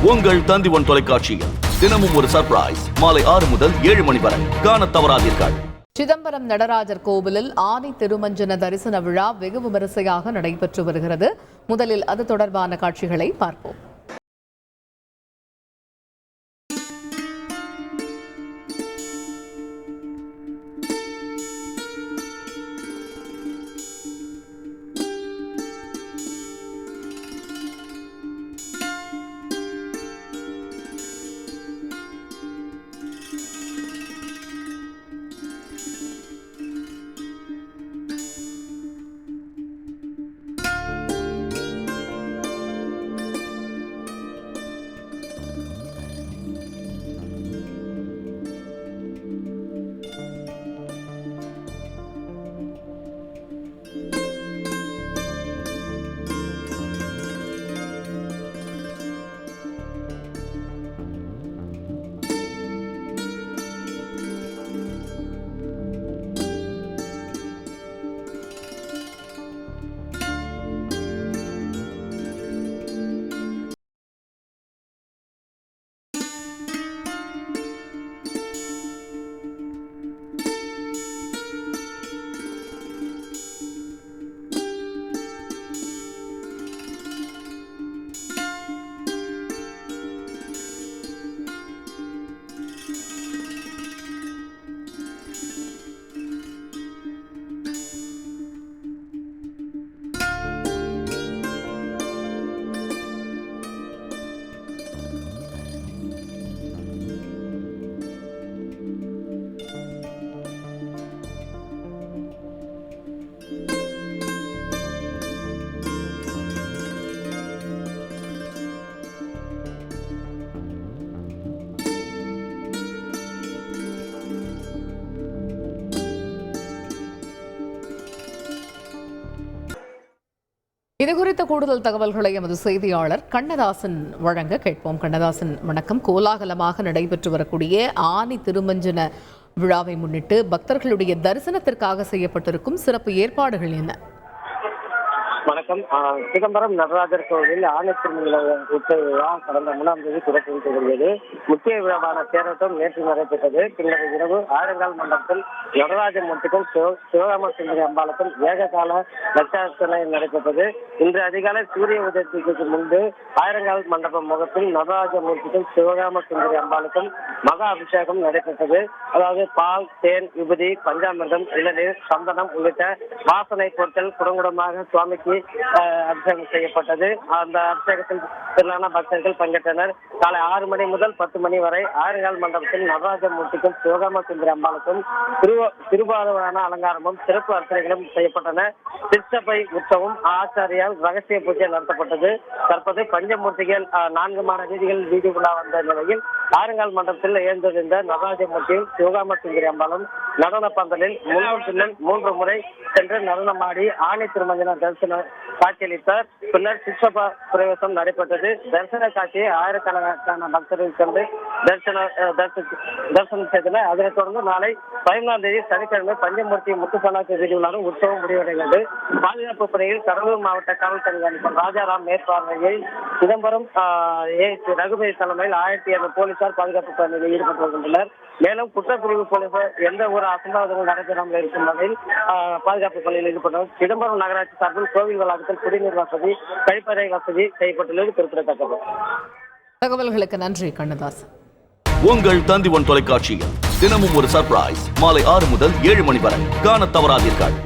உங்கள் தந்தி1 தொலைக்காட்சியில் தினமும் ஒரு சர்ப்ரைஸ் மாலை 6 முதல் 7 மணி வரை காணத் தவறாதீர்கள். சிதம்பரம் நடராஜர் கோவிலில் ஆனி திருமஞ்சன தரிசன விழா வெகு விமரிசையாக நடைபெற்று வருகிறது. முதலில் அது தொடர்பான காட்சிகளை பார்ப்போம். இதுகுறித்த கூடுதல் தகவல்களை எமது செய்தியாளர் கண்ணதாசன் வழங்க கேட்போம். கண்ணதாசன், வணக்கம். கோலாகலமாக நடைபெற்று வரக்கூடிய ஆனி திருமஞ்சன விழாவை முன்னிட்டு பக்தர்களுடைய தரிசனத்திற்காக செய்யப்பட்டிருக்கும் சிறப்பு ஏற்பாடுகள் என்ன? வணக்கம். சிதம்பரம் நடராஜர் கோவில் ஆனி திருமஞ்சன உற்சவ விழா கடந்த 3ஆம் தேதி தொடங்கியது. முக்கிய விழாவான தேரோட்டம் நேற்று நடைபெற்றது. பின்னர் இரவு ஆயிரங்கால் மண்டபத்தில் நடராஜ மூர்த்திக்கும் சிவகாம சுந்தரி அம்பாளுக்கும் ஏககால லட்சார்ச்சனை நடைபெற்றது. இன்று அதிகாலை சூரிய உதயத்துக்கு முன்பு ஆயிரங்கால் மண்டபம் முகத்தில் நடராஜ மூர்த்திக்கும் சிவகாம சுந்தரி அம்பாளுக்கும் மகா அபிஷேகம் நடைபெற்றது. அதாவது பால், தேன், விபூதி, பஞ்சாமிர்தம், இளநீர், சந்தனம் உள்ளிட்ட வாசனை பொருட்கள் குடங்குடமாக சுவாமிக்கு அபிஷேகம் செய்யப்பட்டது. அந்த அபிஷேகத்தில் திரளான பக்தர்கள் பங்கேற்றனர். காலை 6 மணி முதல் 10 மணி வரை ஆயிரங்கால் மண்டபத்தில் நடராஜ மூர்த்திக்கும் சிவகாம சுந்தரி அம்பாளுக்கும் திருவாரூரான அலங்காரமும் சிறப்பு அர்ச்சனைகளும் செய்யப்பட்டன. திருச்சபை உற்சவம் ஆச்சாரியால் ரகசிய பூஜை நடத்தப்பட்டது. தற்போது பஞ்சமூர்த்திகள் 4 மாட வீதிகளில் வீதி உலா வந்த நிலையில் ஆயிரங்கால் மண்டபத்தில் எழுந்திருந்த நடராஜ மூர்த்தியும் சிவகாம சுந்தரி அம்பாளும் நடன பந்தலில் முன்னும் பின்னும் 3 முறை சென்று நடனமாடி ஆனி திருமஞ்சன தரிசன காட்சியளித்தார். பின்னர் சிற்றப்பா பிரவேசம் நடைபெற்றது. தரிசன காட்சியை ஆயிரக்கணக்கான பக்தர்கள் சென்று தரிசனம் செய்தனர். அதனைத் தொடர்ந்து நாளை 15ஆம் தேதி சனிக்கிழமை பஞ்சமூர்த்தி முத்துப்பல்லாக்கு வீதியுள்ளாரும் உற்சவம் முடிவடைகிறது. பாதுகாப்பு பணியில் கடலூர் மாவட்ட காவல் கண்காணிப்பாளர் ராஜாராம் மேற்பார்வையை சிதம்பரம் ரகுபதி தலைமையில் 1200 போலீசார் பாதுகாப்பு பணியில் ஈடுபட்டு வருகின்றனர். மேலும் குற்றப்பிரிவு போலீசார் எந்த ஒரு அசம்பாவிதங்கள் நடைபெறாமல் இருக்கும் வகையில் பாதுகாப்பு பணியில் ஈடுபட்டனர். சிதம்பரம் நகராட்சி சார்பில் கோவில் வளாகத்தில் குடிநீர் வசதி, கழிப்பறை வசதி செய்யப்பட்டுள்ளது குறிப்பிடத்தக்கது. தகவல்களுக்கு நன்றி கண்ணதாசன். உங்கள் தந்தி1 தொலைக்காட்சியில் தினமும் ஒரு சர்ப்ரைஸ் மாலை 6 முதல் 7 மணி வரை காணத் தவறாதீர்கள்.